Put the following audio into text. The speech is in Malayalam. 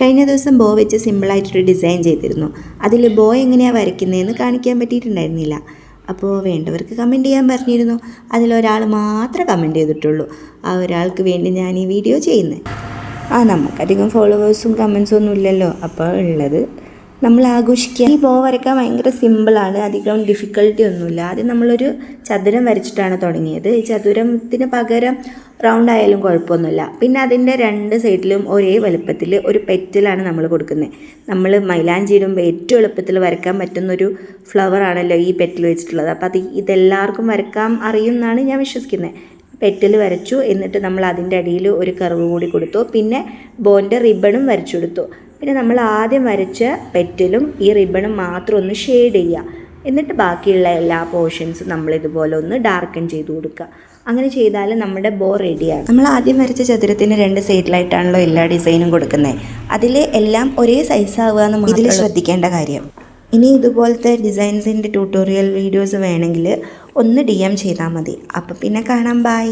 കഴിഞ്ഞ ദിവസം ബോ വെച്ച് സിമ്പിളായിട്ടൊരു ഡിസൈൻ ചെയ്തിരുന്നു. അതിൽ ബോ എങ്ങനെയാണ് വരയ്ക്കുന്നതെന്ന് കാണിക്കാൻ പറ്റിയിട്ടുണ്ടായിരുന്നില്ല. അപ്പോൾ വേണ്ടവർക്ക് കമൻറ്റ് ചെയ്യാൻ പറഞ്ഞിരുന്നു. അതിലൊരാൾ മാത്രമേ കമൻറ്റ് ചെയ്തിട്ടുള്ളൂ. ആ ഒരാൾക്ക് വേണ്ടി ഞാൻ ഈ വീഡിയോ ചെയ്യുന്നത്. നമുക്കധികം ഫോളോവേഴ്സും കമൻസും ഒന്നും ഇല്ലല്ലോ. അപ്പോൾ ഉള്ളത് നമ്മൾ ആഘോഷിക്കുക. ഈ ബോ വരയ്ക്കാൻ ഭയങ്കര സിമ്പിളാണ്, അധികം ഡിഫിക്കൽട്ടി ഒന്നുമില്ല. ആദ്യം നമ്മളൊരു ചതുരം വരച്ചിട്ടാണ് തുടങ്ങിയത്. ഈ ചതുരത്തിന് പകരം റൗണ്ട് ആയാലും കുഴപ്പമൊന്നുമില്ല. പിന്നെ അതിൻ്റെ രണ്ട് സൈഡിലും ഒരേ വലുപ്പത്തിൽ ഒരു പെറ്റലാണ് നമ്മൾ കൊടുക്കുന്നത്. നമ്മൾ മൈലാഞ്ചി ഇടുമ്പോൾ ഏറ്റവും എളുപ്പത്തിൽ വരയ്ക്കാൻ പറ്റുന്നൊരു ഫ്ലവർ ആണല്ലോ ഈ പെറ്റൽ വെച്ചിട്ടുള്ളത്. അപ്പോൾ ഇതെല്ലാവർക്കും വരയ്ക്കാൻ അറിയും എന്നാണ് ഞാൻ വിശ്വസിക്കുന്നത്. പെറ്റൽ വരച്ചു, എന്നിട്ട് നമ്മൾ അതിൻ്റെ അടിയിൽ ഒരു കർവ് കൂടി കൊടുത്തു. പിന്നെ ബോൻ്റെ റിബണും വരച്ചു കൊടുത്തു. പിന്നെ നമ്മൾ ആദ്യം വരച്ച പെറ്റലും ഈ റിബണും മാത്രം ഒന്ന് ഷെയ്ഡ് ചെയ്യുക. എന്നിട്ട് ബാക്കിയുള്ള എല്ലാ പോർഷൻസും നമ്മൾ ഇതുപോലെ ഒന്ന് ഡാർക്കൻ ചെയ്ത് കൊടുക്കുക. അങ്ങനെ ചെയ്താൽ നമ്മുടെ ബോ റെഡിയാണ്. നമ്മൾ ആദ്യം വരച്ച ചതുരത്തിന് രണ്ട് സൈഡിലായിട്ടാണല്ലോ എല്ലാ ഡിസൈനും കൊടുക്കുന്നത്. അതിൽ എല്ലാം ഒരേ സൈസ് ആവുക എന്ന് ഇതിൽ ശ്രദ്ധിക്കേണ്ട കാര്യം. ഇനി ഇതുപോലത്തെ ഡിസൈൻസിൻ്റെ ട്യൂട്ടോറിയൽ വീഡിയോസ് വേണമെങ്കിൽ ഒന്ന് DM ചെയ്താൽ മതി. അപ്പോൾ പിന്നെ കാണാം. ബൈ.